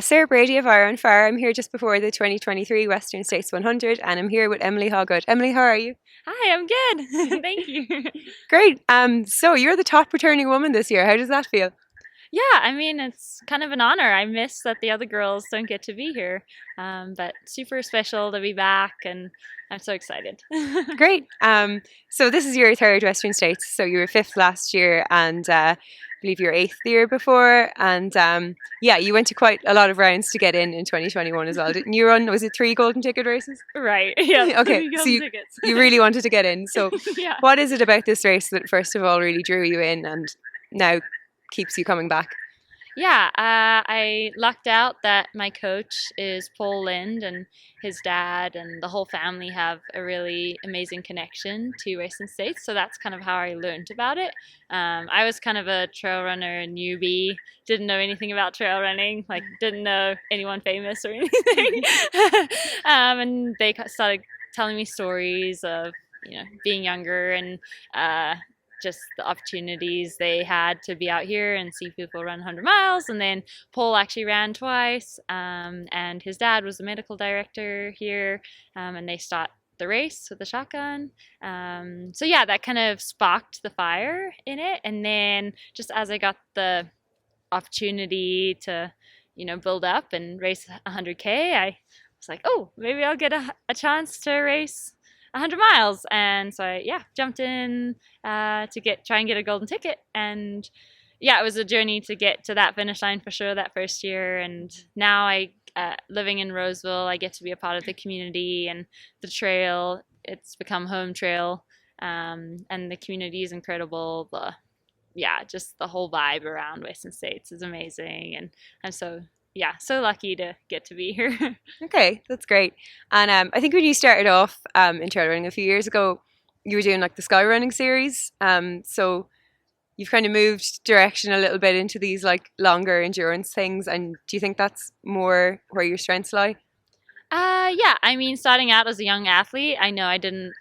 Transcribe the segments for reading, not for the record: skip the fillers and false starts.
Sarah Brady of Our Own Fire. I'm here just before the 2023 Western States 100 and I'm here with Emily Hawgood. Emily, how are you? Hi, I'm good. Thank you. Great. So you're the top returning woman this year. How does that feel? Yeah, I mean, it's kind of an honor. I miss that the other girls don't get to be here, but super special to be back, and I'm so excited. Great. So this is your third Western States. So you were fifth last year and I believe you were eighth the year before. And yeah, you went to quite a lot of rounds to get in 2021 as well. Didn't you run, was it 3 golden ticket races? Right, yeah. Okay, so you really wanted to get in. So Yeah. what is it about this race that first of all really drew you in and now keeps you coming back? Yeah, I lucked out that my coach is Paul Lind, and his dad and the whole family have a really amazing connection to Western States. So that's kind of how I learned about it. I was kind of a trail runner newbie, didn't know anything about trail running, like didn't know anyone famous or anything. And they started telling me stories of, being younger and just the opportunities they had to be out here and see people run 100 miles. And then Paul actually ran twice, and his dad was the medical director here, and they start the race with the shotgun. So yeah, that kind of sparked the fire in it. And then just as I got the opportunity to, build up and race 100K, I was like, oh, maybe I'll get a chance to race 100 miles. And so I, jumped in to try and get a golden ticket. And yeah, it was a journey to get to that finish line for sure that first year. And now living in Roseville, I get to be a part of the community and the trail. It's become home trail, and the community is incredible. Just the whole vibe around Western States is amazing. And I'm so lucky to get to be here. Okay, that's great. And I think when you started off in trail running a few years ago, you were doing like the sky running series. So you've kind of moved direction a little bit into these like longer endurance things. And do you think that's more where your strengths lie? Yeah, I mean, starting out as a young athlete, I know I didn't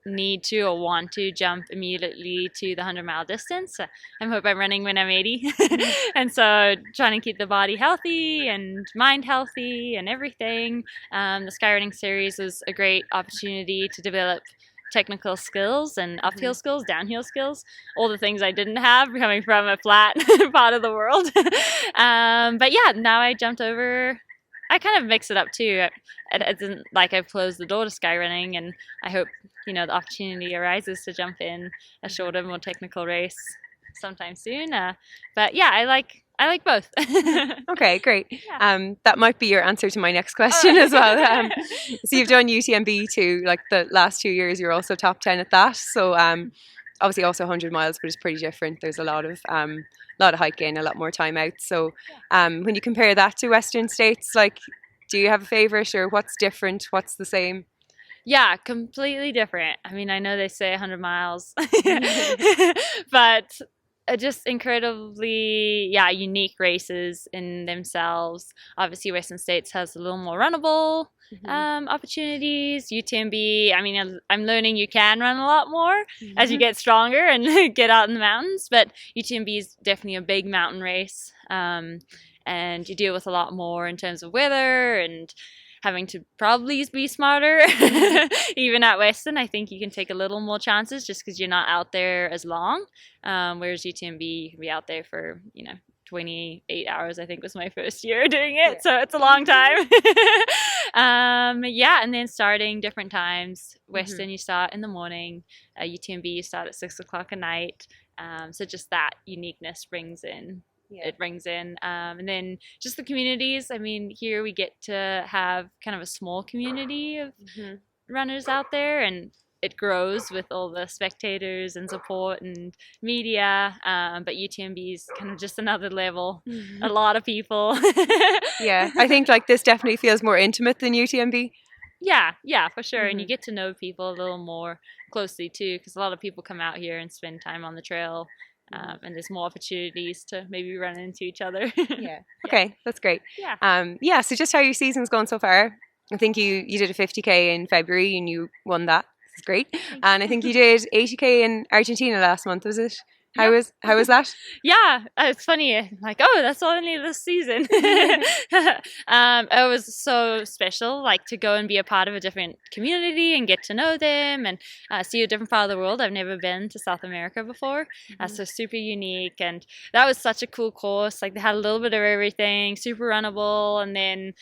need to or want to jump immediately to the 100-mile distance. I hope I'm running when I'm 80. And so trying to keep the body healthy and mind healthy and everything. The skyrunning series was a great opportunity to develop technical skills and uphill skills, downhill skills, all the things I didn't have coming from a flat part of the world. But yeah, now I jumped over. I kind of mix it up too. It isn't like I've closed the door to skyrunning, and I hope the opportunity arises to jump in a shorter, more technical race sometime soon. But yeah, I like both. Okay, great. Yeah. That might be your answer to my next question as well. So you've done UTMB too, like the last 2 years. You're also top 10 at that. So obviously also 100 miles, but it's pretty different. There's a lot of hiking, a lot more time out. So when you compare that to Western States, like, do you have a favorite, or what's different? What's the same? Yeah, completely different. I mean, I know they say 100 miles, but just incredibly, unique races in themselves. Obviously, Western States has a little more runnable opportunities. UTMB, I mean, I'm learning you can run a lot more as you get stronger and get out in the mountains, but UTMB is definitely a big mountain race, and you deal with a lot more in terms of weather and having to probably be smarter. Even at Western, I think you can take a little more chances just because you're not out there as long, whereas UTMB, you can be out there for 28 hours, I think was my first year doing it. So it's a long time. And then starting different times. Western, you start in the morning. UTMB, you start at 6 o'clock at night. So just that uniqueness brings in. It brings in. And then just the communities. I mean, here we get to have kind of a small community of runners out there, and it grows with all the spectators and support and media. But UTMB is kind of just another level. A lot of people. Yeah, I think like this definitely feels more intimate than UTMB. Yeah, for sure. And you get to know people a little more closely too, because a lot of people come out here and spend time on the trail. And there's more opportunities to maybe run into each other. Okay, that's great. So just how your season's gone so far. I think you did a 50K in February and you won that. It's great. And I think you did 80K in Argentina last month, was it? How was that? Yeah, it's funny. Like, oh, that's only this season. It was so special, like to go and be a part of a different community and get to know them and see a different part of the world. I've never been to South America before, so super unique. And that was such a cool course. Like they had a little bit of everything, super runnable, and then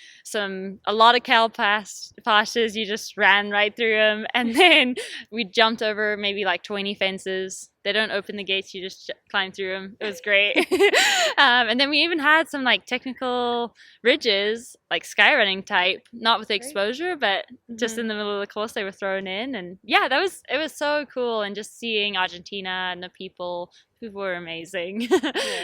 a lot of cow pastures. You just ran right through them, and then we jumped over maybe like 20 fences. They don't open the gates, you just climb through them. It was great. And then we even had some like technical ridges, like skyrunning type, not with exposure, but just in the middle of the course they were thrown in. And yeah, it was so cool. And just seeing Argentina and the people were amazing.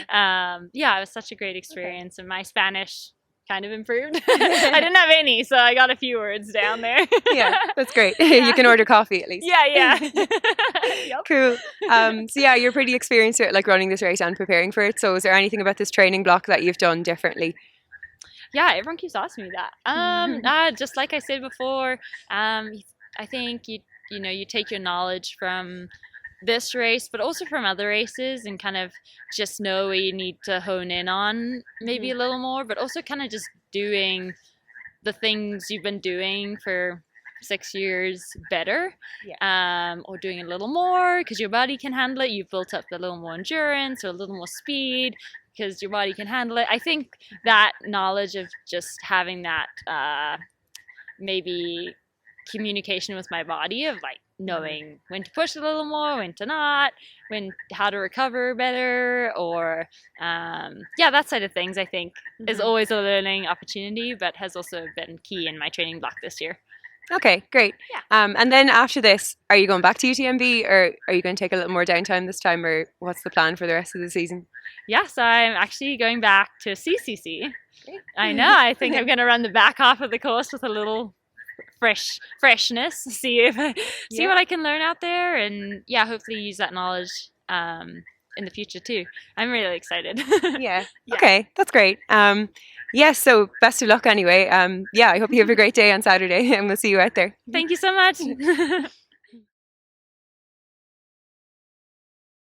Yeah, it was such a great experience. And my Spanish kind of improved. I didn't have any, so I got a few words down there. Yeah, that's great. Yeah. You can order coffee at least. Yeah. Yep. Cool. So yeah, you're pretty experienced at like running this race and preparing for it. So is there anything about this training block that you've done differently? Yeah, everyone keeps asking me that. Just like I said before, I think you take your knowledge from this race, but also from other races, and kind of just know where you need to hone in on maybe a little more, but also kind of just doing the things you've been doing for 6 years better, or doing a little more because your body can handle it. You've built up a little more endurance or a little more speed because your body can handle it. I think that knowledge of just having that maybe communication with my body of like knowing when to push a little more, when to not, how to recover better, or that side of things I think is always a learning opportunity, but has also been key in my training block this year. Okay, great. Yeah. And then after this, are you going back to UTMB, or are you going to take a little more downtime this time, or what's the plan for the rest of the season? Yes, I'm actually going back to CCC. Great. I know. I think I'm going to run the back half of the course with a little freshness, see what I can learn out there, and hopefully use that knowledge in the future too. I'm really excited. Yeah. Okay, that's great. So best of luck anyway. I hope you have a great day on Saturday, and we'll see you out there. Thank you so much.